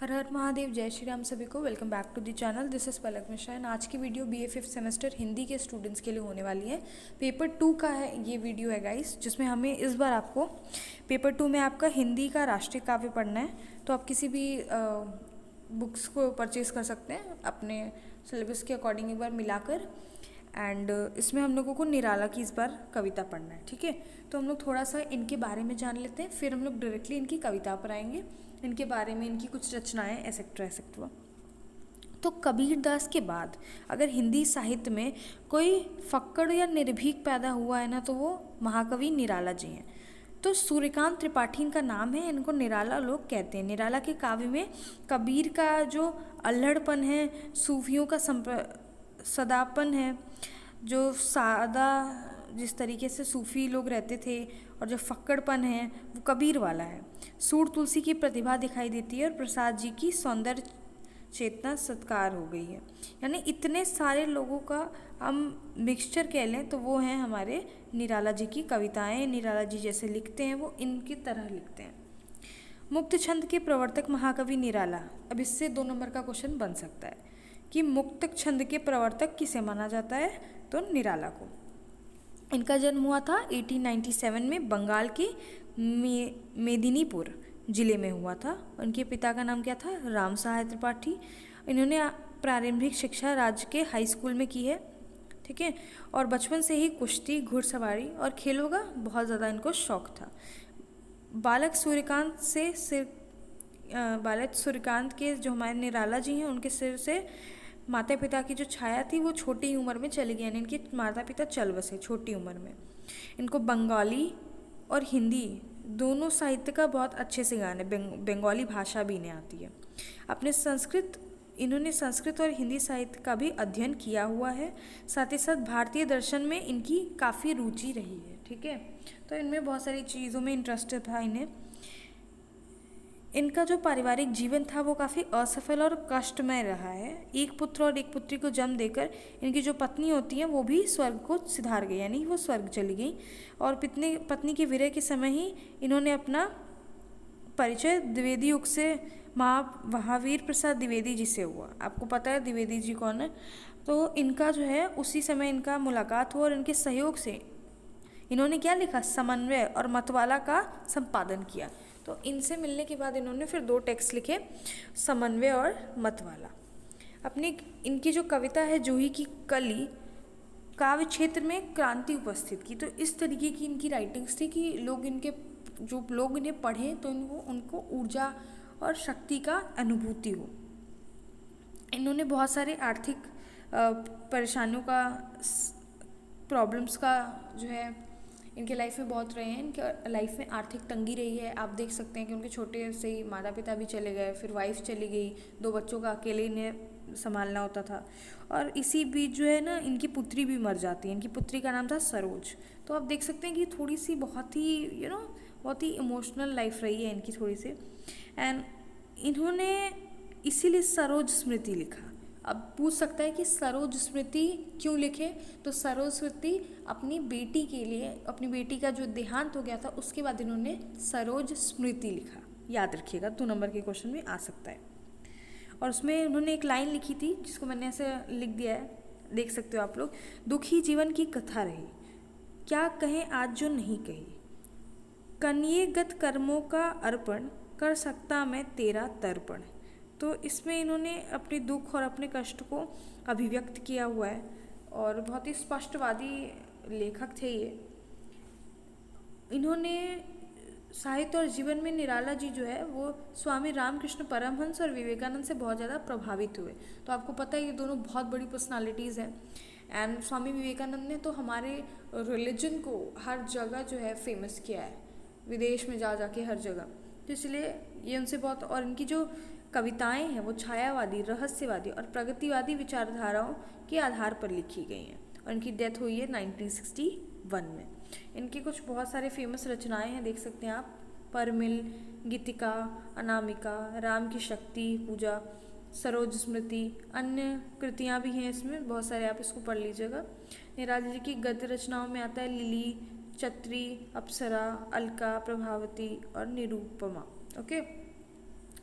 हर हर महादेव, जय श्री राम सभी को। Welcome back to the channel. This is Palak Mishra and आज की video BA fifth semester Hindi के स्टूडेंट्स के लिए होने वाली है। पेपर 2 का है ये वीडियो है गाइस, जिसमें हमें इस बार आपको पेपर 2 में आपका हिंदी का राष्ट्रीय काव्य पढ़ना है। तो आप किसी भी बुक्स को परचेज़ कर सकते हैं अपने सिलेबस के अकॉर्डिंग एक बार मिलाकर। एंड इसमें हम लोगों को निराला की इस बार कविता पढ़ना है, ठीक है। तो हम लोग थोड़ा सा इनके बारे में जान लेते हैं, फिर हम लोग डायरेक्टली इनकी कविता पर आएंगे, इनके बारे में, इनकी कुछ रचनाएं एक्सेट्रा एक्सेट्रा। तो कबीरदास के बाद अगर हिंदी साहित्य में कोई फक्कड़ या निर्भीक पैदा हुआ है ना, तो वो महाकवि निराला जी हैं। तो सूर्यकांत त्रिपाठी इनका नाम है, इनको निराला लोग कहते हैं। निराला के काव्य में कबीर का जो अल्हड़पन है, सूफियों का सदापन है, जो सादा जिस तरीके से सूफ़ी लोग रहते थे, और जो फक्कड़पन है वो कबीर वाला है। सूर तुलसी की प्रतिभा दिखाई देती है और प्रसाद जी की सौंदर्य चेतना सत्कार हो गई है। यानी इतने सारे लोगों का हम मिक्सचर कह लें तो वो हैं हमारे निराला जी की कविताएं। निराला जी जैसे लिखते हैं वो इनकी तरह लिखते हैं। मुक्त छंद के प्रवर्तक महाकवि निराला। अब इससे 2 नंबर का क्वेश्चन बन सकता है कि मुक्त छंद के प्रवर्तक किसे माना जाता है, तो निराला को। इनका जन्म हुआ था 1897 में बंगाल के मेदिनीपुर जिले में हुआ था। उनके पिता का नाम क्या था, राम सहाय त्रिपाठी। इन्होंने प्रारंभिक शिक्षा राज्य के हाई स्कूल में की है, ठीक है। और बचपन से ही कुश्ती, घुड़सवारी और खेलों का बहुत ज़्यादा इनको शौक था। बालक सूर्यकांत के जो हमारे निराला जी हैं, उनके सिर से माता पिता की जो छाया थी वो छोटी उम्र में चली गई। यानी इनके माता पिता चल बसे छोटी उम्र में। इनको बंगाली और हिंदी दोनों साहित्य का बहुत अच्छे से ज्ञान है। बंगाली भाषा भी इन्हें आती है। इन्होंने संस्कृत और हिंदी साहित्य का भी अध्ययन किया हुआ है। साथ ही साथ भारतीय दर्शन में इनकी काफ़ी रुचि रही है, ठीक है। तो इनमें बहुत सारी चीज़ों में इंटरेस्ट था इन्हें। इनका जो पारिवारिक जीवन था वो काफ़ी असफल और कष्टमय रहा है। एक पुत्र और एक पुत्री को जन्म देकर इनकी जो पत्नी होती हैं वो भी स्वर्ग को सिधार गई, यानी वो स्वर्ग चली गई। और पत्नी के विरह के समय ही इन्होंने अपना परिचय द्विवेदी युग से महावीर प्रसाद द्विवेदी जी से हुआ। आपको पता है द्विवेदी जी कौन है। तो इनका जो है उसी समय इनका मुलाकात हुआ और इनके सहयोग से इन्होंने क्या लिखा, समन्वय और मतवाला का संपादन किया। तो इनसे मिलने के बाद इन्होंने फिर 2 टेक्स्ट लिखे, समन्वय और मतवाला। अपनी इनकी जो कविता है जूही की कली, काव्य क्षेत्र में क्रांति उपस्थित की। तो इस तरीके की इनकी राइटिंग्स थी कि लोग इन्हें पढ़ें तो उनको ऊर्जा और शक्ति का अनुभूति हो। इन्होंने बहुत सारे आर्थिक परेशानियों का, प्रॉब्लम्स का जो है इनके लाइफ में बहुत रहे हैं। इनके लाइफ में आर्थिक तंगी रही है। आप देख सकते हैं कि उनके छोटे से ही माता पिता भी चले गए, फिर वाइफ चली गई, 2 बच्चों का अकेले इन्हें संभालना होता था। और इसी बीच जो है ना इनकी पुत्री भी मर जाती है। इनकी पुत्री का नाम था सरोज। तो आप देख सकते हैं कि थोड़ी सी बहुत ही बहुत ही इमोशनल लाइफ रही है इनकी थोड़ी सी। एंड इन्होंने इसीलिए सरोज स्मृति लिखा। अब पूछ सकता है कि सरोज स्मृति क्यों लिखे, तो सरोज स्मृति अपनी बेटी के लिए, अपनी बेटी का जो देहांत हो गया था उसके बाद इन्होंने सरोज स्मृति लिखा। याद रखिएगा, 2 नंबर के क्वेश्चन में आ सकता है। और उसमें उन्होंने एक लाइन लिखी थी जिसको मैंने ऐसे लिख दिया है, देख सकते हो आप लोग। दुखी जीवन की कथा रही, क्या कहें आज जो नहीं कही, कन्येगत कर्मों का अर्पण, कर सकता मैं तेरा तर्पण। तो इसमें इन्होंने अपने दुख और अपने कष्ट को अभिव्यक्त किया हुआ है और बहुत ही स्पष्टवादी लेखक थे ये। इन्होंने साहित्य और जीवन में निराला जी जो है वो स्वामी रामकृष्ण परमहंस और विवेकानंद से बहुत ज़्यादा प्रभावित हुए। तो आपको पता है ये दोनों बहुत बड़ी पर्सनालिटीज़ हैं। एंड स्वामी विवेकानंद ने तो हमारे रिलीजन को हर जगह जो है फेमस किया है, विदेश में जा के हर जगह। तो इसलिए ये उनसे बहुत, और इनकी जो कविताएं हैं वो छायावादी, रहस्यवादी और प्रगतिवादी विचारधाराओं के आधार पर लिखी गई हैं। और इनकी डेथ हुई है 1961 में। इनकी कुछ बहुत सारे फेमस रचनाएं हैं, देख सकते हैं आप। परमिल, गीतिका, अनामिका, राम की शक्ति पूजा, सरोज स्मृति, अन्य कृतियाँ भी हैं इसमें बहुत सारे, आप इसको पढ़ लीजिएगा। निराला जी की गद्य रचनाओं में आता है लिली, चत्री, अप्सरा, अलका, प्रभावती और निरूपमा। ओके,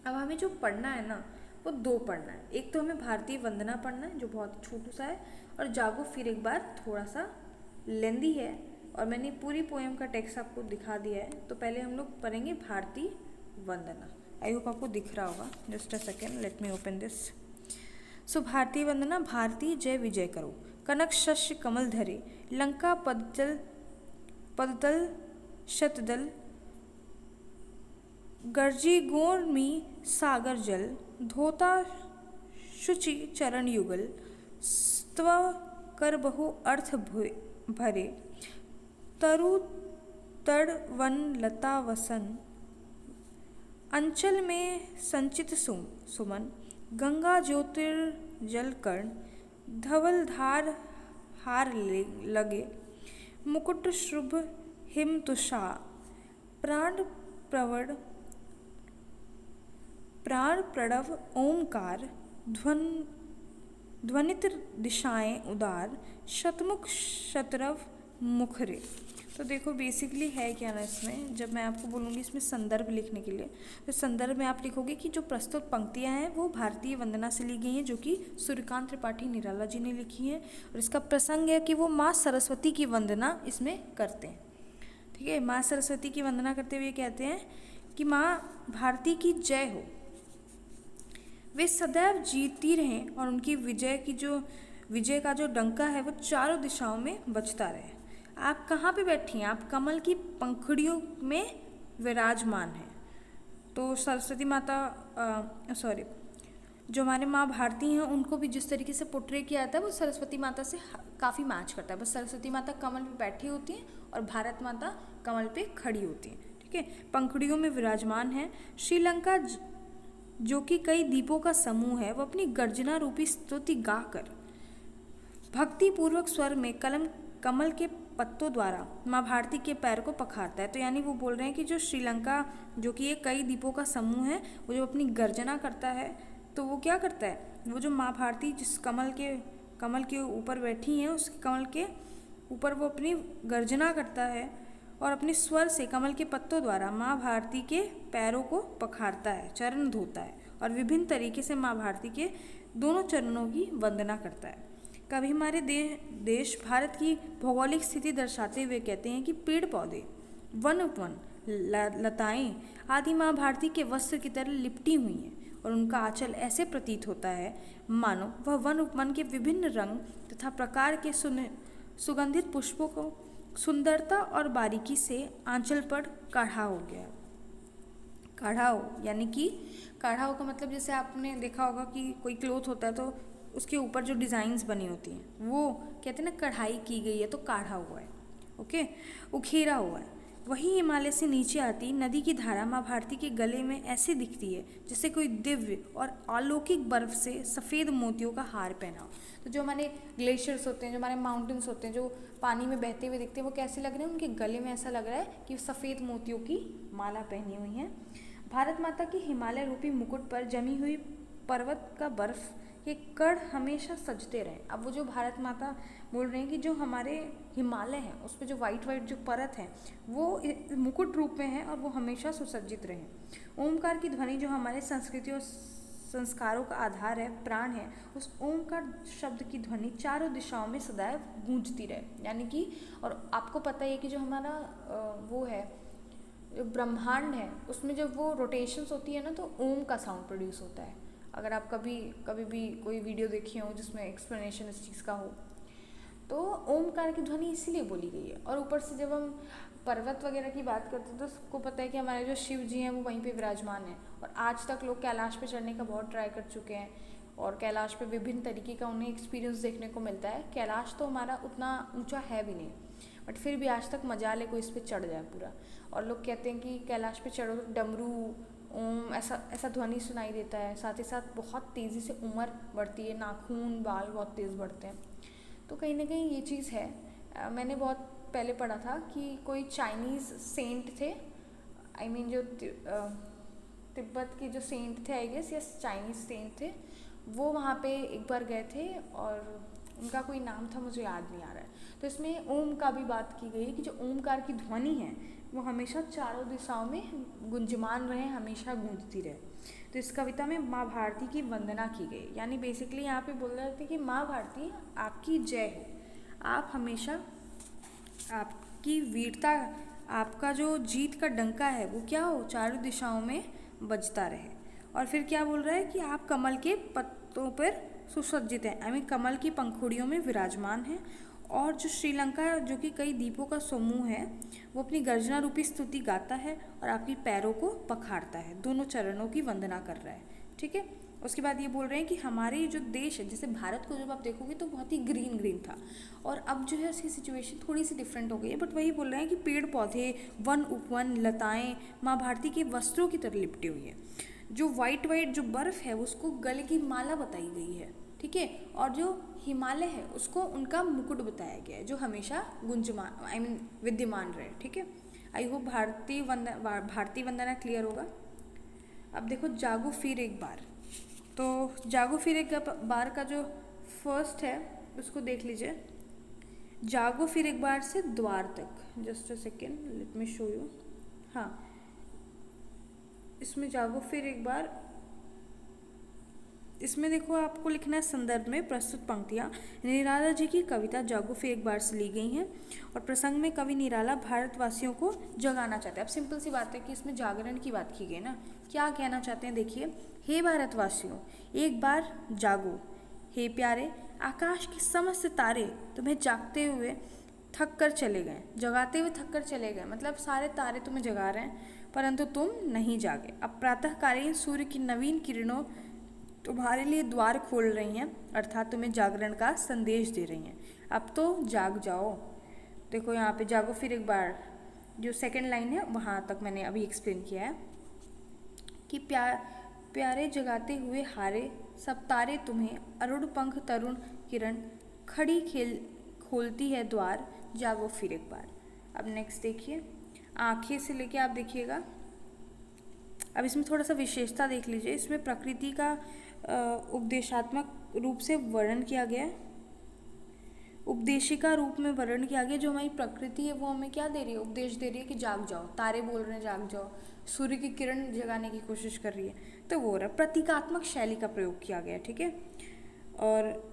अब हमें जो पढ़ना है ना वो दो पढ़ना है। एक तो हमें भारतीय वंदना पढ़ना है जो बहुत छोटू सा है, और जागो फिर एक बार थोड़ा सा लेंदी है, और मैंने पूरी पोएम का टेक्स्ट आपको दिखा दिया है। तो पहले हम लोग पढ़ेंगे भारतीय वंदना। आई होप आपको दिख रहा होगा। Just a second, let me open this. So भारतीय वंदना। भारती जय विजय करो, कनक शस्य कमल धरे, लंका पदतल शतदल, गर्जी गोर में सागर जल, धोता शुचि चरण युगल, स्त्व कर बहु अर्थ भरे, तरु तड़ वन लता वसन, अंचल में संचित सुमन, गंगा ज्योतिर्जल कर्ण, धवल धार हार लगे, मुकुट शुभ हिम तुषार, प्राण प्रणव ओंकार, ध्वनित दिशाएं उदार, शतमुख शतरव मुखरे। तो देखो बेसिकली है क्या ना इसमें, जब मैं आपको बोलूँगी इसमें संदर्भ लिखने के लिए, तो संदर्भ में आप लिखोगे कि जो प्रस्तुत पंक्तियाँ हैं वो भारतीय वंदना से ली गई हैं, जो कि सूर्यकांत त्रिपाठी निराला जी ने लिखी हैं। और इसका प्रसंग है कि वो माँ सरस्वती की वंदना इसमें करते हैं। ठीक है, माँ सरस्वती की वंदना करते हुए कहते हैं कि माँ भारती की जय हो, वे सदैव जीती रहें, और उनकी विजय का जो डंका है वो चारों दिशाओं में बजता रहे। आप कहाँ पे बैठी हैं? आप कमल की पंखुड़ियों में विराजमान हैं। तो सरस्वती माता जो हमारे माँ भारती हैं उनको भी जिस तरीके से पोर्ट्रे किया जाता है वो सरस्वती माता से काफ़ी मैच करता है। बस सरस्वती माता कमल पे बैठी होती हैं और भारत माता कमल पे खड़ी होती हैं। ठीक है, पंखुड़ियों में विराजमान है। श्रीलंका जो कि कई दीपों का समूह है, वो अपनी गर्जना रूपी स्तुति गाकर भक्ति पूर्वक स्वर में कमल के पत्तों द्वारा माँ भारती के पैर को पखारता है। तो यानी वो बोल रहे हैं कि जो श्रीलंका जो कि ये कई दीपों का समूह है, वो जो अपनी गर्जना करता है, तो वो क्या करता है, वो जो माँ भारती जिस कमल के ऊपर बैठी हैं, उस कमल के ऊपर वो अपनी गर्जना करता है और अपने स्वर से कमल के पत्तों द्वारा माँ भारती के पैरों को पखारता है, चरण धोता है, और विभिन्न तरीके से माँ भारती के दोनों चरणों की वंदना करता है। कभी हमारे देश भारत की भौगोलिक स्थिति दर्शाते हुए कहते हैं कि पेड़ पौधे, वन उपवन, लताएं आदि माँ भारती के वस्त्र की तरह लिपटी हुई हैं, और उनका आंचल ऐसे प्रतीत होता है मानो वह वन उपवन के विभिन्न रंग तथा प्रकार के सुगंधित पुष्पों को सुंदरता और बारीकी से आंचल पर काढ़ा हो गया। काढ़ा हो यानी कि काढ़ा हो का मतलब जैसे आपने देखा होगा कि कोई क्लोथ होता है तो उसके ऊपर जो डिज़ाइंस बनी होती हैं वो कहते हैं ना कढ़ाई की गई है, तो काढ़ा हुआ है। ओके, उखेरा हुआ है। वही हिमालय से नीचे आती नदी की धारा माँ भारती के गले में ऐसे दिखती है जैसे कोई दिव्य और अलौकिक बर्फ से सफ़ेद मोतियों का हार पहना हो। तो जो हमारे ग्लेशियर्स होते हैं, जो हमारे माउंटेन्स होते हैं, जो पानी में बहते हुए दिखते हैं, वो कैसे लग रहे हैं? उनके गले में ऐसा लग रहा है कि सफ़ेद मोतियों की माला पहनी हुई हैं। भारत माता की हिमालय रूपी मुकुट पर जमी हुई पर्वत का बर्फ के कण हमेशा सजते रहें। अब वो जो भारत माता बोल रहे हैं कि जो हमारे हिमालय हैं उस पर जो वाइट जो परत है वो मुकुट रूप में है और वो हमेशा सुसज्जित रहें। ओमकार की ध्वनि जो हमारे संस्कृति और संस्कारों का आधार है, प्राण है, उस ओमकार शब्द की ध्वनि चारों दिशाओं में सदैव गूंजती रहे। यानी कि, और आपको पता है कि जो हमारा वो है जो ब्रह्मांड है उसमें जब वो रोटेशंस होती है ना तो ओम का साउंड प्रोड्यूस होता है। अगर आप कभी भी कोई वीडियो देखी हो जिसमें एक्सप्लेनेशन इस चीज़ का हो, तो ओमकार की ध्वनि इसीलिए बोली गई है। और ऊपर से जब हम पर्वत वगैरह की बात करते हैं तो सबको पता है कि हमारे जो शिव जी हैं वो वहीं पे विराजमान हैं, और आज तक लोग कैलाश पे चढ़ने का बहुत ट्राई कर चुके हैं, और कैलाश पे विभिन्न तरीके का उन्हें एक्सपीरियंस देखने को मिलता है। कैलाश तो हमारा उतना ऊँचा है भी नहीं, बट फिर भी आज तक मजाल है कोई इस पर चढ़ जाए पूरा। और लोग कहते हैं कि कैलाश पे चढ़ो तो डमरू, ओम ऐसा ध्वनि सुनाई देता है। साथ ही साथ बहुत तेज़ी से उम्र बढ़ती है, नाखून बाल बहुत तेज़ बढ़ते हैं। तो कहीं ना कहीं ये चीज़ है। मैंने बहुत पहले पढ़ा था कि कोई चाइनीज़ सेंट थे, आई मीन जो तिब्बत के जो सेंट थे, I guess yes Chinese saint थे, वो वहाँ पे एक बार गए थे और उनका कोई नाम था, मुझे याद नहीं आ रहा है। तो इसमें ओम का भी बात की गई है कि जो ओमकार की ध्वनि है वो हमेशा चारों दिशाओं में गुंजमान रहे, हमेशा गूंजती रहे। तो इस कविता में माँ भारती की वंदना की गई, यानी बेसिकली यहाँ पे बोल रहे थे कि माँ भारती आपकी जय हो, आप हमेशा आपकी वीरता, आपका जो जीत का डंका है वो क्या हो, चारों दिशाओं में बजता रहे। और फिर क्या बोल रहा है कि आप कमल के पत्तों पर सुसज्जित हैं, आई मीन कमल की पंखुड़ियों में विराजमान हैं। और जो श्रीलंका जो कि कई द्वीपों का समूह है वो अपनी गर्जना रूपी स्तुति गाता है और आपकी पैरों को पखाड़ता है, दोनों चरणों की वंदना कर रहा है। ठीक है, उसके बाद ये बोल रहे हैं कि हमारे जो देश है, जैसे भारत को जब आप देखोगे तो बहुत ही ग्रीन ग्रीन था, और अब जो है उसकी सिचुएशन थोड़ी सी डिफरेंट हो गई है, बट वही बोल रहे हैं कि पेड़ पौधे, वन उपवन, लताएं माँ भारती के वस्त्रों की तरह लिपटी हुई है। जो वाइट वाइट जो बर्फ़ है उसको गले की माला बताई गई है। ठीक है, और जो हिमालय है उसको उनका मुकुट बताया गया है जो हमेशा गुंजमान, आई मीन विद्यमान रहे। ठीक है, आई होप भारतीय वंदना क्लियर होगा। अब देखो जागो फिर एक बार, तो जागो फिर एक बार का जो फर्स्ट है उसको देख लीजिए। जागो फिर एक बार से द्वार तक, just a second let me show you. हाँ, इसमें जागो फिर एक बार, इसमें देखो आपको लिखना है संदर्भ में प्रस्तुत पंक्तियाँ निराला जी की कविता जागो फिर एक बार से ली गई हैं, और प्रसंग में कवि निराला भारतवासियों को जगाना चाहते हैं। अब सिंपल सी बात है कि इसमें जागरण की बात की गई ना, क्या कहना चाहते हैं देखिए। हे भारतवासियों एक बार जागो, हे प्यारे आकाश के समस्त तारे तुम्हें जागते हुए थक कर चले गए, जगाते हुए थक कर चले गए, मतलब सारे तारे तुम्हें जगा रहे हैं परंतु तुम नहीं जागे। अब प्रातःकालीन सूर्य की नवीन किरणों तुम्हारे लिए द्वार खोल रही हैं, अर्थात तुम्हें जागरण का संदेश दे रही हैं। अब तो जाग जाओ। देखो यहाँ पे जागो फिर एक बार, जो सेकंड लाइन है वहाँ तक मैंने अभी एक्सप्लेन किया है कि प्यारे जगाते हुए हारे सब तारे तुम्हें अरुण पंख तरुण किरण खड़ी खोलती है द्वार, जागो फिर एक बार। अब नेक्स्ट देखिए, आँखें से लेके आप देखिएगा। अब इसमें थोड़ा सा विशेषता देख लीजिए, इसमें प्रकृति का उपदेशात्मक रूप से वर्णन किया गया है, उपदेशिका रूप में वर्णन किया गया। जो हमारी प्रकृति है वो हमें क्या दे रही है, उपदेश दे रही है कि जाग जाओ, तारे बोल रहे हैं जाग जाओ, सूर्य की किरण जगाने की कोशिश कर रही है, तो वो रहा प्रतीकात्मक शैली का प्रयोग किया गया। ठीक है, और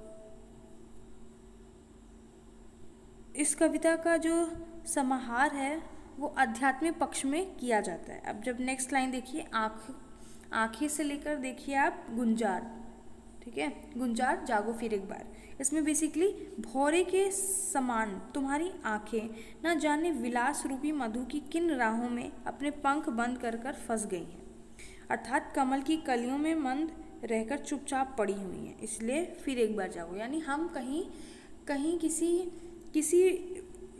इस कविता का जो समाहार है वो आध्यात्मिक पक्ष में किया जाता है। अब जब नेक्स्ट लाइन देखिए, आँखें से लेकर देखिए आप गुंजार। ठीक है, गुंजार जागो फिर एक बार। इसमें बेसिकली भौरे के समान तुम्हारी आँखें न जाने विलास रूपी मधु की किन राहों में अपने पंख बंद कर कर फंस गई हैं, अर्थात कमल की कलियों में मंद रहकर चुपचाप पड़ी हुई हैं, इसलिए फिर एक बार जागो। यानी हम कहीं कहीं किसी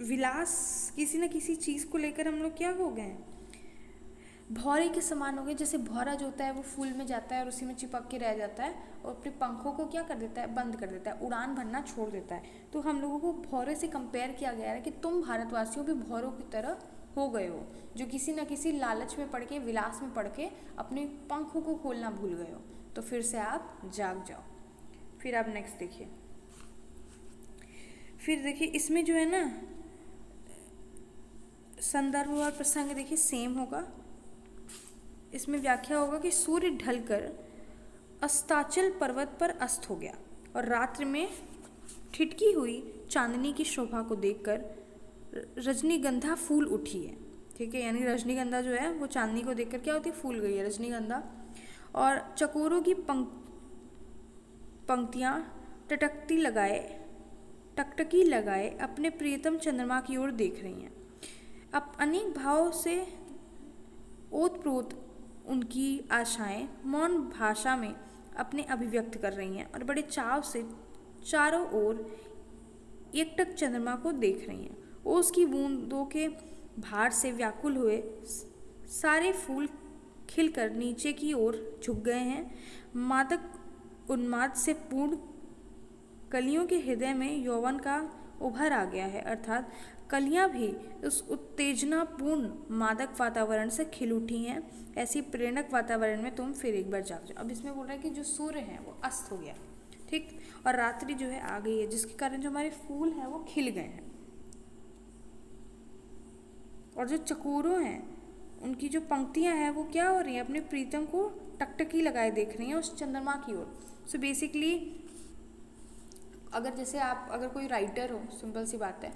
विलास, किसी न किसी चीज़ को लेकर हम लोग क्या हो गए हैं, भौरे के समान हो गए। जैसे भौरा जो होता है वो फूल में जाता है और उसी में चिपक के रह जाता है और अपने पंखों को क्या कर देता है, बंद कर देता है, उड़ान भरना छोड़ देता है। तो हम लोगों को भौरे से कंपेयर किया गया है कि तुम भारतवासियों भी भौरों की तरह हो गए हो, जो किसी न किसी लालच में पड़ के, विलास में पड़ के अपने पंखों को खोलना भूल गए हो। तो फिर से आप जाग जाओ। फिर आप नेक्स्ट देखिए, फिर देखिए इसमें जो है ना संदर्भ और प्रसंग देखिए सेम होगा। इसमें व्याख्या होगा कि सूर्य ढलकर अस्ताचल पर्वत पर अस्त हो गया और रात्रि में ठिठकी हुई चांदनी की शोभा को देखकर रजनीगंधा फूल उठी है। ठीक है, यानी रजनीगंधा जो है वो चांदनी को देखकर क्या होती है, फूल गई है रजनीगंधा। और चकोरों की पंक्तियाँ टकटकी लगाए अपने प्रियतम चंद्रमा की ओर देख रही हैं। अब अनेक भाव से ओतप्रोत उनकी आशाएं मौन भाषा में अपने अभिव्यक्त कर रही हैं और बड़े चाव से चारों ओर एकटक चंद्रमा को देख रही हैं। ओस की बूंदों के भार से व्याकुल हुए सारे फूल खिलकर नीचे की ओर झुक गए हैं। मादक उन्माद से पूर्ण कलियों के हृदय में यौवन का उभर आ गया है, अर्थात कलियां भी उस उत्तेजनापूर्ण मादक वातावरण से खिल उठी हैं। ऐसी प्रेरक वातावरण में तुम फिर एक बार जाग जाओ। अब इसमें बोल रहा है कि जो सूर्य है वो अस्त हो गया, ठीक, और रात्रि जो है आ गई है, जिसके कारण जो हमारे फूल हैं वो खिल गए हैं और जो चकोरों हैं उनकी जो पंक्तियां हैं वो क्या हो रही हैं, अपने प्रीतम को टकटकी लगाए देख रही हैं उस चंद्रमा की ओर। सो बेसिकली अगर जैसे आप अगर कोई राइटर हो, सिंपल सी बात है,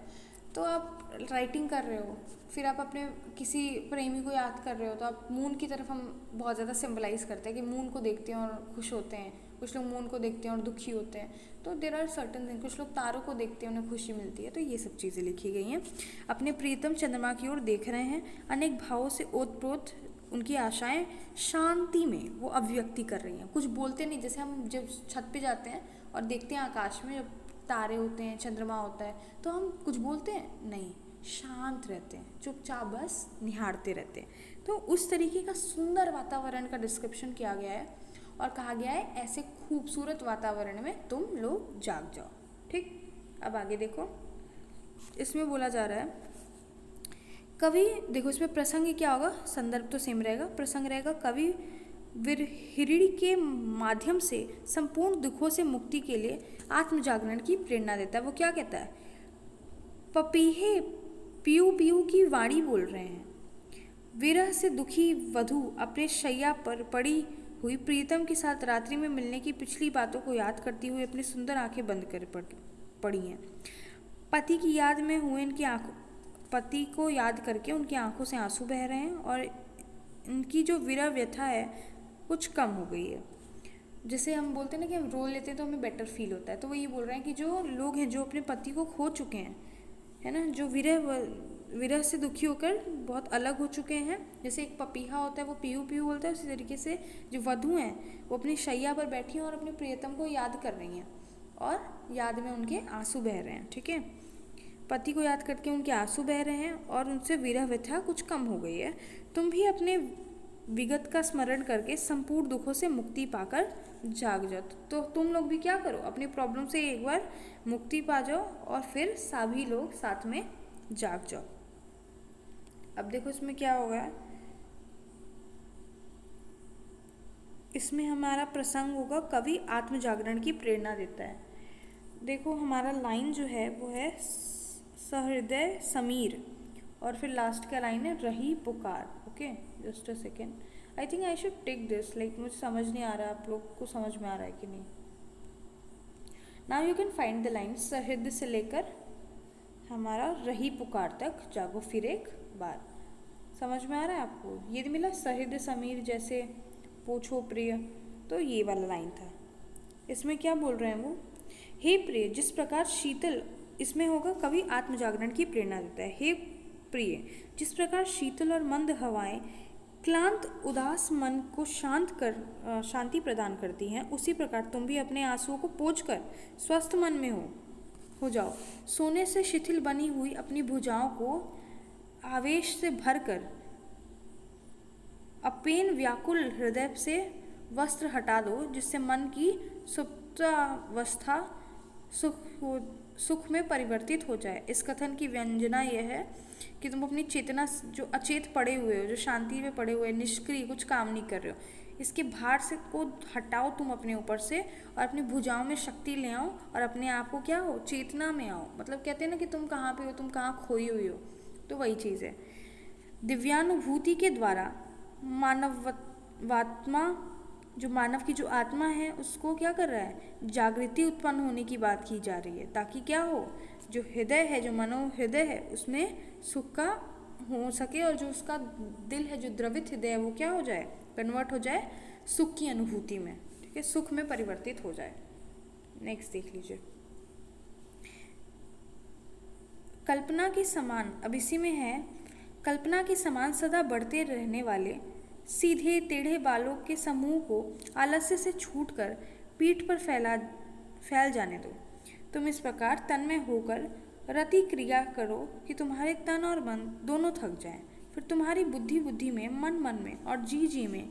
तो आप राइटिंग कर रहे हो, फिर आप अपने किसी प्रेमी को याद कर रहे हो, तो आप मून की तरफ हम बहुत ज़्यादा सिंबलाइज करते हैं कि मून को देखते हैं और खुश होते हैं, कुछ लोग मून को देखते हैं और दुखी होते हैं। तो देर आर सर्टन थिंग, कुछ लोग तारों को देखते हैं उन्हें खुशी मिलती है। तो ये सब चीज़ें लिखी गई हैं। अपने प्रियतम चंद्रमा की ओर देख रहे हैं, अनेक भावों से ओतप्रोत उनकी आशाएं शांति में वो अभिव्यक्ति कर रही हैं। कुछ बोलते नहीं, जैसे हम जब छत पे जाते हैं और देखते हैं आकाश में जब तारे होते हैं, चंद्रमा होता है, तो हम कुछ बोलते हैं नहीं, शांत रहते हैं, चुपचाप बस निहारते रहते हैं। तो उस तरीके का सुंदर वातावरण का डिस्क्रिप्शन किया गया है और कहा गया है ऐसे खूबसूरत वातावरण में तुम लोग जाग जाओ। ठीक, अब आगे देखो, इसमें बोला जा रहा है कवि, देखो इसमें प्रसंग क्या होगा, संदर्भ तो सेम रहेगा, प्रसंग रहेगा कवि विरहिणी के माध्यम से संपूर्ण दुखों से मुक्ति के लिए आत्मजागरण की प्रेरणा देता है। वो क्या कहता है, पपीहे पीयू पीयू की वाणी बोल रहे हैं, विरह से दुखी वधू अपने शैया पर पड़ी हुई प्रीतम के साथ रात्रि में मिलने की पिछली बातों को याद करती हुई अपनी सुंदर आंखें बंद कर पड़ी हैं। पति की याद में हुए इनकी आंखों, पति को याद करके उनकी आंखों से आंसू बह रहे हैं और इनकी जो विरह व्यथा है कुछ कम हो गई है। जैसे हम बोलते हैं ना कि हम रो लेते हैं तो हमें बेटर फील होता है, तो वो ये बोल रहे हैं कि जो लोग हैं जो अपने पति को खो चुके हैं, है ना, जो विरह से दुखी होकर बहुत अलग हो चुके हैं, जैसे एक पपीहा होता है वो पीहू पीहू बोलता है, उसी तरीके से जो वधू हैं वो अपनी शैया पर बैठी हैं और अपने प्रियतम को याद कर रही हैं और याद में उनके आंसू बह रहे हैं। ठीक है, पति को याद करके उनके आंसू बह रहे हैं और उनसे विरह व्यथा कुछ कम हो गई है। तुम भी अपने विगत का स्मरण करके संपूर्ण दुखों से मुक्ति पाकर जाग जाओ। तो तुम लोग भी क्या करो, अपनी प्रॉब्लम से एक बार मुक्ति पा जाओ और फिर सभी लोग साथ में जाग जाओ। अब देखो इसमें क्या होगा, इसमें हमारा प्रसंग होगा कवि आत्मजागरण की प्रेरणा देता है। देखो हमारा लाइन जो है वो है सहृदय समीर और फिर लास्ट का लाइन है रही पुकार। Okay, just a second, I think I should take this, like मुझे समझ नहीं आ रहा, आप लोग को समझ में आ रहा है कि नहीं। Now you can find the line, सहृदय से लेकर हमारा रही पुकार तक जागो फिर एक बार। समझ में आ रहा है आपको, ये मिला सहृदय समीर जैसे पूछो प्रिय, तो ये वाला लाइन था। इसमें क्या बोल रहे हैं वो, हे प्रिय जिस प्रकार शीतल, इसमें होगा कवि आत्मजागरण की प्रेरणा देता है। हे प्रिय जिस प्रकार शीतल और मंद हवाएं क्लांत उदास मन को शांति प्रदान करती हैं, उसी प्रकार तुम भी अपने आंसुओं को पोंछकर स्वस्थ मन में हो जाओ। सोने से शिथिल बनी हुई अपनी भुजाओं को आवेश से भरकर अपेन व्याकुल हृदय से वस्त्र हटा दो, जिससे मन की सुप्तावस्था सुख में परिवर्तित हो जाए। इस कथन की व्यंजना यह है कि तुम अपनी चेतना, जो अचेत पड़े हुए हो, जो शांति में पड़े हुए, निष्क्रिय, कुछ काम नहीं कर रहे हो, इसके भार से को हटाओ तुम अपने ऊपर से और अपनी भुजाओं में शक्ति ले आओ और अपने आप को क्या हो, चेतना में आओ। मतलब कहते हैं ना कि तुम कहाँ पे हो, तुम कहाँ खोई हुई हो, तो वही चीज़ है। दिव्यानुभूति के द्वारा मानवात्मा, जो मानव की जो आत्मा है उसको क्या कर रहा है, जागृति उत्पन्न होने की बात की जा रही है, ताकि क्या हो, जो हृदय है, जो मनोहृदय है, उसमें सुख का हो सके और जो उसका दिल है, जो द्रवित हृदय है, वो क्या हो जाए, कन्वर्ट हो जाए सुख की अनुभूति में। ठीक है, सुख में परिवर्तित हो जाए। नेक्स्ट देख लीजिए, कल्पना के समान, अब इसी में है, कल्पना के समान सदा बढ़ते रहने वाले सीधे टेढ़े बालों के समूह को आलस्य से छूटकर पीठ पर फैल जाने दो। तुम इस प्रकार तन्मय होकर रति क्रिया करो कि तुम्हारे तन और मन दोनों थक जाएं। फिर तुम्हारी बुद्धि में, मन में और जी में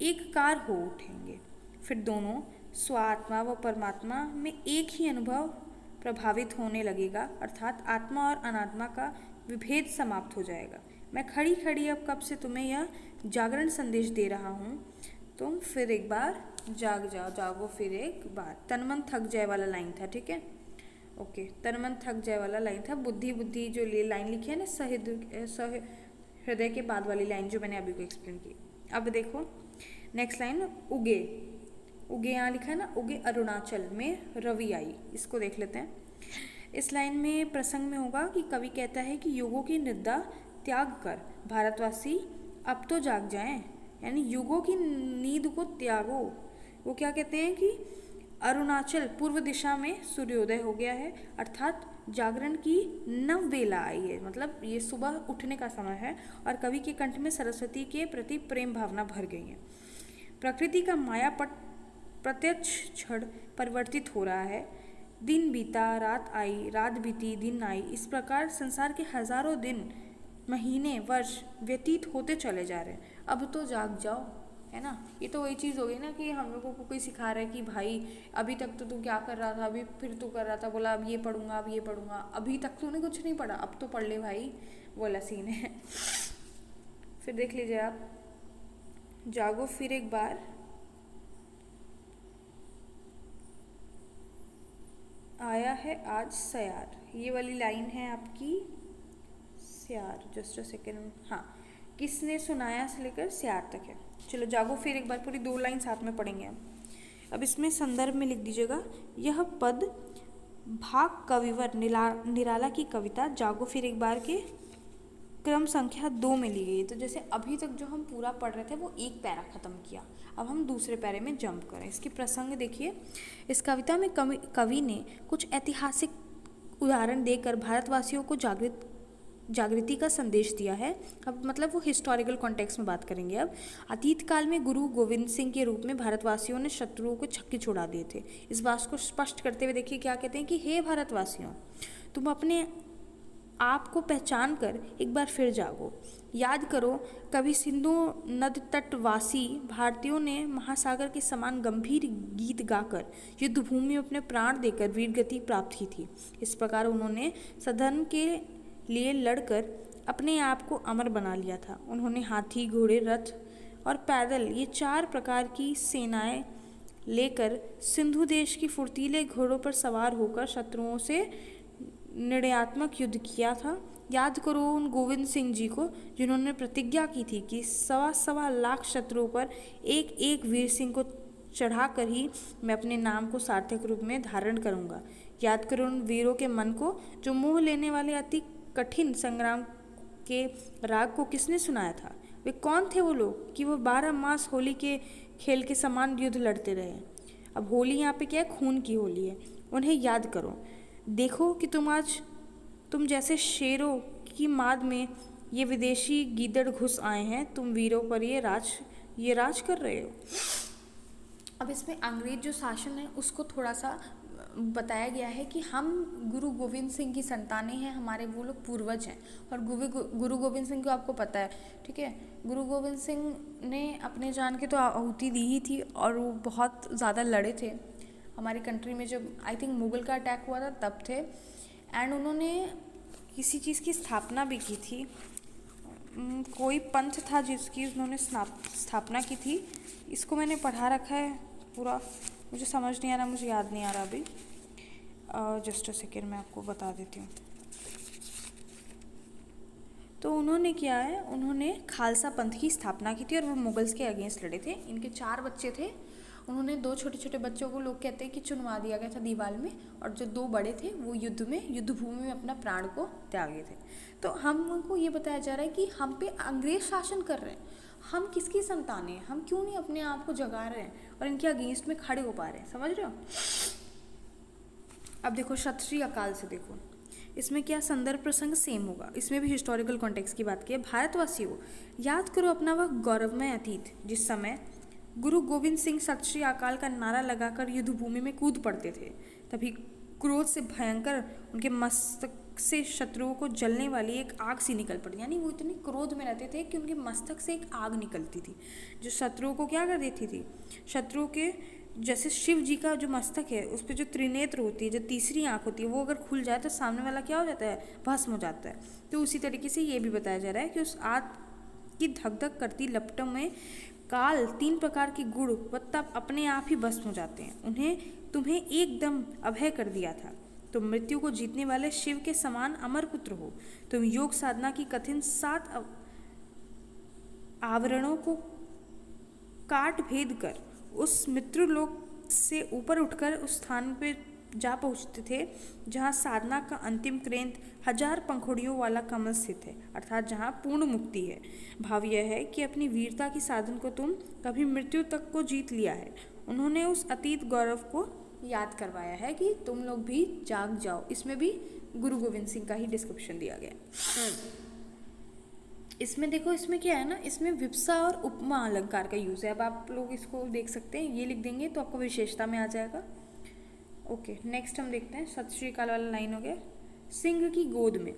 एक कार हो उठेंगे। फिर दोनों स्वात्मा व परमात्मा में एक ही अनुभव प्रभावित होने लगेगा, अर्थात आत्मा और अनात्मा का विभेद समाप्त हो जाएगा। मैं खड़ी खड़ी अब कब से तुम्हें यह जागरण संदेश दे रहा हूँ, तुम फिर एक बार जाग जाओ, जागो फिर एक बार। तन मन थक जाए वाला लाइन था, ठीक है, ओके, तन मन थक जाए वाला लाइन था। बुद्धि जो लाइन लिखी है ना, हृदय के बाद वाली लाइन जो मैंने अभी को एक्सप्लेन की। अब देखो, नेक्स्ट लाइन, उगे, उगे यहाँ लिखा है ना, उगे अरुणाचल में रवि आई, इसको देख लेते हैं। इस लाइन में प्रसंग में होगा कि कवि कहता है कि युगों की निद्रा त्याग कर भारतवासी अब तो जाग जाएं, यानी युगों की नींद को त्यागो। वो क्या कहते हैं कि अरुणाचल पूर्व दिशा में सूर्योदय हो गया है, अर्थात जागरण की नव बेला आई है, मतलब ये सुबह उठने का समय है और कवि के कंठ में सरस्वती के प्रति प्रेम भावना भर गई है। प्रकृति का मायापट प्रत्यक्ष क्षण परिवर्तित हो रहा है, दिन बीता रात आई, रात बीती दिन आई, इस प्रकार संसार के हजारों दिन महीने वर्ष व्यतीत होते चले जा रहे हैं। अब तो जाग जाओ, है ना। ये तो वही चीज़ हो गई ना कि हम लोगों को कोई सिखा रहा है कि भाई अभी तक तो तू क्या कर रहा था, अभी फिर तू कर रहा था, बोला अब ये पढ़ूंगा, अब ये पढ़ूंगा, अभी तक तूने कुछ नहीं पढ़ा, अब तो पढ़ ले भाई, बोला सीन है। फिर देख लीजिए आप, जागो फिर एक बार, आया है आज सयार, ये वाली लाइन है आपकी स्यार, जस्ट अ सेकेंड, हाँ, किसने सुनाया से लेकर स्यार तक है। चलो जागो फिर एक बार, पूरी 2 लाइन साथ में पढ़ेंगे हम। अब इसमें संदर्भ में लिख दीजिएगा, यह पद भाग कविवर निराला की कविता जागो फिर एक बार के क्रम संख्या 2 में ली गई है। तो जैसे अभी तक जो हम पूरा पढ़ रहे थे वो एक पैरा खत्म किया, अब हम दूसरे पैरे में जंप करें। इसके प्रसंग देखिए, इस कविता में कवि ने कुछ ऐतिहासिक उदाहरण देकर भारतवासियों को जागृति का संदेश दिया है। अब मतलब वो हिस्टोरिकल कॉन्टेक्स्ट में बात करेंगे। अब अतीत काल में गुरु गोविंद सिंह के रूप में भारतवासियों ने शत्रुओं को छक्के छुड़ा दिए थे। इस बात को स्पष्ट करते हुए देखिए क्या कहते हैं कि हे भारतवासियों, तुम अपने आप को पहचान कर एक बार फिर जागो, याद करो कभी सिंधु नद तटवासी भारतीयों ने महासागर के समान गंभीर गीत गाकर युद्ध भूमि में अपने प्राण देकर वीर गति प्राप्त की थी। इस प्रकार उन्होंने सधर्म के लिए लड़कर अपने आप को अमर बना लिया था। उन्होंने हाथी, घोड़े, रथ और पैदल ये 4 प्रकार की सेनाएं लेकर सिंधु देश की फुर्तीले घोड़ों पर सवार होकर शत्रुओं से निर्णयात्मक युद्ध किया था। याद करो उन गोविंद सिंह जी को जिन्होंने प्रतिज्ञा की थी कि 1.25 लाख शत्रुओं पर एक एक वीर सिंह को चढ़ाकर ही मैं अपने नाम को सार्थक रूप में धारण करूंगा। याद करो उन वीरों के मन को जो मोह लेने वाले अति कठिन संग्राम के राग को किसने सुनाया था। वे कौन थे वो लोग कि वो 12 मास होली के खेल के समान युद्ध लड़ते रहे। अब होली यहाँ पे क्या है, खून की होली है। उन्हें याद करो, देखो कि तुम जैसे शेरों की माद में ये विदेशी गीदड़ घुस आए हैं, तुम वीरों पर ये राज कर रहे हो। अब इसमें अंग्रेज जो शासन है उसको थोड़ा सा बताया गया है कि हम गुरु गोविंद सिंह की संतानें हैं, हमारे वो लोग पूर्वज हैं। और गुरु गोविंद सिंह को आपको पता है, ठीक है, गुरु गोविंद सिंह ने अपने जान की तो आहुति दी ही थी और वो बहुत ज़्यादा लड़े थे हमारी कंट्री में। जब आई थिंक मुगल का अटैक हुआ था तब थे। एंड उन्होंने किसी चीज़ की स्थापना भी की थी, कोई पंथ था जिसकी उन्होंने स्थापना की थी। इसको मैंने पढ़ा रखा है पूरा, मुझे समझ नहीं आ रहा, मुझे याद नहीं आ रहा अभी। जस्ट अ सेकेंड, मैं आपको बता देती हूँ। तो उन्होंने क्या है, उन्होंने खालसा पंथ की स्थापना की थी और वो मुगल्स के अगेंस्ट लड़े थे। इनके 4 बच्चे थे। उन्होंने 2 छोटे छोटे बच्चों को लोग कहते हैं कि चुनवा दिया गया था दीवार में, और जो 2 बड़े थे वो युद्ध भूमि में अपना प्राण को त्यागे थे। तो हमको ये बताया जा रहा है कि हम पे अंग्रेज शासन कर रहे हैं, हम किसकी संतानें हैं, हम क्यों नहीं अपने आप को जगा रहे हैं और इनके अगेंस्ट में खड़े हो पा रहे हैं, समझ रहे हो। अब देखो क्षत्रिय अकाल से देखो, इसमें क्या संदर्भ प्रसंग सेम होगा, इसमें भी हिस्टोरिकल कॉन्टेक्स्ट की बात की है। भारतवासियों, याद करो अपना वह गौरवमय अतीत जिस समय गुरु गोविंद सिंह सत श्री अकाल का नारा लगाकर युद्ध भूमि में कूद पड़ते थे। तभी क्रोध से भयंकर उनके मस्तक से शत्रुओं को जलने वाली एक आग सी निकल पड़ी। यानी वो इतने क्रोध में रहते थे कि उनके मस्तक से एक आग निकलती थी जो शत्रुओं को क्या कर देती थी। शत्रुओं के जैसे शिव जी का जो मस्तक है उस पर जो त्रिनेत्र होती है, जो तीसरी आँख होती है, वो अगर खुल जाए तो सामने वाला क्या हो जाता है, भस्म हो जाता है। तो उसी तरीके से ये भी बताया जा रहा है कि उस आग की धक धक करती लपटों में काल 3 प्रकार के गुण तब अपने आप ही भस्म हो जाते हैं। उन्हें तुम्हें एकदम अभय कर दिया था। तुम मृत्यु को जीतने वाले शिव के समान अमर पुत्र हो। तुम योग साधना की कठिन 7 आवरणों को काट भेद कर उस मित्रलोक से ऊपर उठकर उस स्थान पे जा पहुँचते थे जहाँ साधना का अंतिम केंद्र 1000 पंखुड़ियों वाला कमल स्थित है, अर्थात जहाँ पूर्ण मुक्ति है। भाव यह है कि अपनी वीरता की साधन को तुम कभी मृत्यु तक को जीत लिया है। उन्होंने उस अतीत गौरव को याद करवाया है कि तुम लोग भी जाग जाओ। इसमें भी गुरु गोविंद सिंह का ही डिस्क्रिप्शन दिया गया। इसमें देखो, इसमें क्या है ना, इसमें विप्सा और उपमा अलंकार का यूज़ है। अब आप लोग इसको देख सकते हैं, ये लिख देंगे तो आपको विशेषता में आ जाएगा। ओके, नेक्स्ट हम देखते हैं सत श्री अकाल वाला लाइन हो गया, सिंह की गोद में।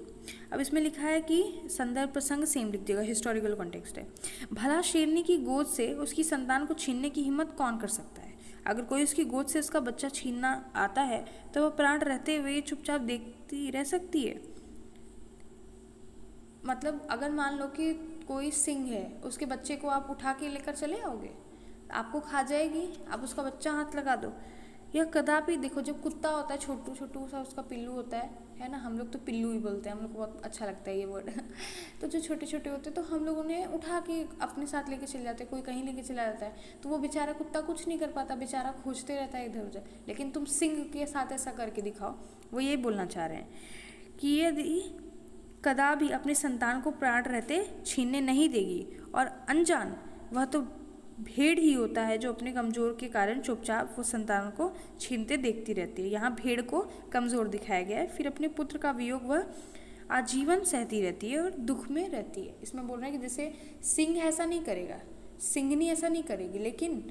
अब इसमें लिखा है कि संदर्भ प्रसंग सेम लिख देगा, हिस्टोरिकल कॉन्टेक्स्ट है। भला शेरनी की गोद से उसकी संतान को छीनने की हिम्मत कौन कर सकता है? अगर कोई उसकी गोद से उसका बच्चा छीनना आता है तो वह प्राण रहते हुए चुपचाप देखती रह सकती है। मतलब अगर मान लो कि कोई सिंह है, उसके बच्चे को आप उठा के लेकर चले आओगे, आपको खा जाएगी। आप उसका बच्चा हाथ लगा दो, यह कदापि। देखो, जब कुत्ता होता है छोटू छोटू सा, उसका पिल्लू होता है ना, हम लोग तो पिल्लू ही बोलते हैं, हम लोग को बहुत अच्छा लगता है ये वर्ड। तो जो छोटे छोटे होते हैं तो हम लोग उन्हें उठा के अपने साथ लेके चले जाते हैं। कोई कहीं लेके चला जाता है तो वो बेचारा कुत्ता कुछ नहीं कर पाता, बेचारा खोजते रहता है इधर उधर। लेकिन तुम सिंह के साथ ऐसा करके दिखाओ। वो ये बोलना चाह रहे हैं कि यदि कदा भी अपने संतान को प्राण रहते छीनने नहीं देगी, और अनजान वह तो भेड़ ही होता है जो अपने कमजोर के कारण चुपचाप वो संतान को छीनते देखती रहती है। यहाँ भेड़ को कमजोर दिखाया गया है। फिर अपने पुत्र का वियोग वह आजीवन सहती रहती है और दुख में रहती है। इसमें बोल रहे हैं कि जैसे सिंह ऐसा नहीं करेगा, सिंहनी ऐसा नहीं करेगी, लेकिन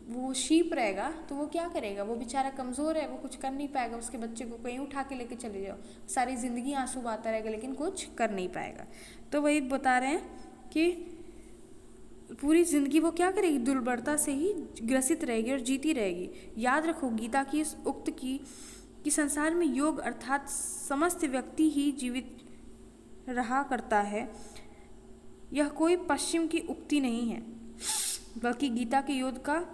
वो शीप रहेगा तो वो क्या करेगा, वो बेचारा कमज़ोर है, वो कुछ कर नहीं पाएगा। उसके बच्चे को कहीं उठा के लेके चले जाओ, सारी ज़िंदगी आंसू बहाता रहेगा लेकिन कुछ कर नहीं पाएगा। तो वही बता रहे हैं कि पूरी ज़िंदगी वो क्या करेगी, दुर्बलता से ही ग्रसित रहेगी और जीती रहेगी। याद रखो गीता की इस उक्त कि संसार में योग अर्थात समस्त व्यक्ति ही जीवित रहा करता है, यह कोई पश्चिम की उक्ति नहीं है, बल्कि गीता के योग का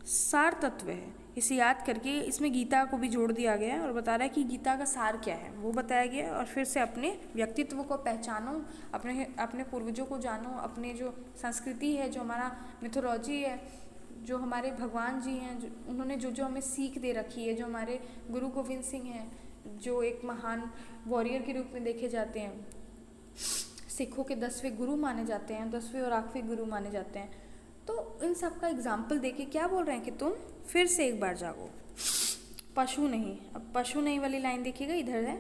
सार तत्व है। इसे याद करके इसमें गीता को भी जोड़ दिया गया है और बता रहा है कि गीता का सार क्या है वो बताया गया है। और फिर से अपने व्यक्तित्व को पहचानो, अपने पूर्वजों को जानो, अपने जो संस्कृति है, जो हमारा मिथोलॉजी है, जो हमारे भगवान जी हैं, उन्होंने जो हमें सीख दे रखी है, जो हमारे गुरु गोविंद सिंह हैं, जो एक महान वॉरियर के रूप में देखे जाते हैं, सिखों के 10वें गुरु माने जाते हैं, 10वें और आखिरी गुरु माने जाते हैं। तो इन सब का एग्जाम्पल देके क्या बोल रहे हैं कि तुम फिर से एक बार जागो, पशु नहीं। अब पशु नहीं वाली लाइन देखिएगा, इधर है,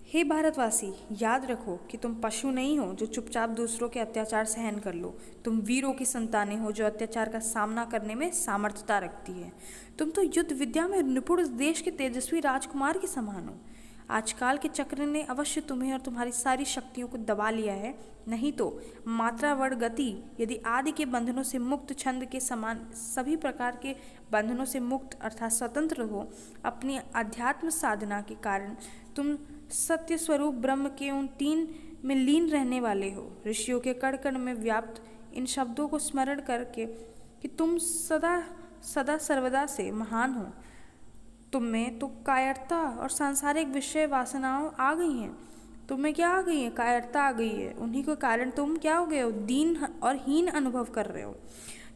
हे भारतवासी याद रखो कि तुम पशु नहीं हो जो चुपचाप दूसरों के अत्याचार सहन कर लो। तुम वीरों की संतानें हो जो अत्याचार का सामना करने में सामर्थ्यता रखती है। तुम तो युद्ध विद्या में निपुण देश के तेजस्वी राजकुमार के समान हो। आजकाल के चक्र ने अवश्य तुम्हें और तुम्हारी सारी शक्तियों को दबा लिया है, नहीं तो मात्रावर्ण गति यदि आदि के बंधनों से मुक्त, छंद के समान सभी प्रकार के बंधनों से मुक्त अर्थात स्वतंत्र हो, अपनी अध्यात्म साधना के कारण तुम सत्य स्वरूप ब्रह्म के उन 3 में लीन रहने वाले हो। ऋषियों के कण कण में व्याप्त इन शब्दों को स्मरण करके कि तुम सदा सदा सर्वदा से महान हो। तुम में तो कायरता और सांसारिक विषय वासनाओं आ गई हैं। तुम में क्या आ गई है, कायरता आ गई है। उन्हीं के कारण तुम क्या हो गए हो, दीन और हीन अनुभव कर रहे हो।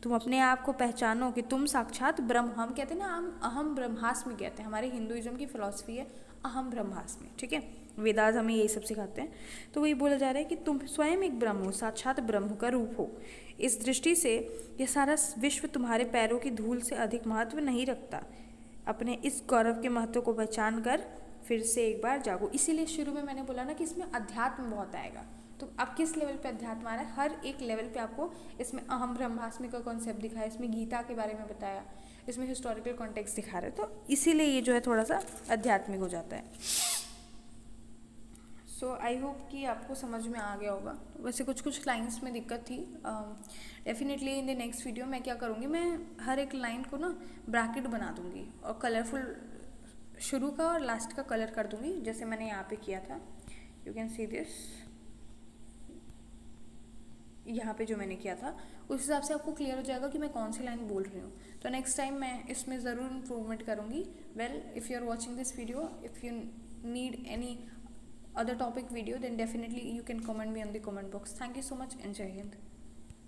तुम अपने आप को पहचानो कि तुम साक्षात ब्रह्म, हम कहते हैं ना, हम अहम ब्रह्मास्मि कहते हैं, हमारे हिंदुइज्म की फिलॉसफी है अहम ब्रह्मास्मि, ठीक है। वेदास हमें यही सब सिखाते हैं। तो वही बोला जा रहा है कि तुम स्वयं एक ब्रह्म हो, साक्षात ब्रह्म का रूप हो। इस दृष्टि से यह सारा विश्व तुम्हारे पैरों की धूल से अधिक महत्व नहीं रखता। अपने इस गौरव के महत्व को पहचान कर फिर से एक बार जागो। इसीलिए शुरू में मैंने बोला ना कि इसमें अध्यात्म बहुत आएगा। तो अब किस लेवल पे अध्यात्म आ रहा है, हर एक लेवल पे आपको इसमें अहम ब्रह्मास्मि का कॉन्सेप्ट दिखाया, इसमें गीता के बारे में बताया, इसमें हिस्टोरिकल कॉन्टेक्स्ट दिखा रहे हैं। तो इसीलिए ये जो है थोड़ा सा आध्यात्मिक हो जाता है। सो आई होप कि आपको समझ में आ गया होगा। वैसे कुछ लाइंस में दिक्कत थी। Definitely in the next video मैं क्या करूँगी, मैं हर एक लाइन को ना ब्रैकेट बना दूँगी और कलरफुल शुरू का और लास्ट का कलर कर दूँगी, जैसे मैंने यहाँ पे किया था। यू कैन सी दिस, यहाँ पे जो मैंने किया था उस हिसाब से आपको क्लियर हो जाएगा कि मैं कौन सी लाइन बोल रही हूँ। तो नेक्स्ट टाइम मैं इसमें ज़रूर इम्प्रूवमेंट करूँगी। Well, if you are watching this video, if you need any other topic video, then definitely you can comment me on the comment box. Thank you so much and Jai Hind.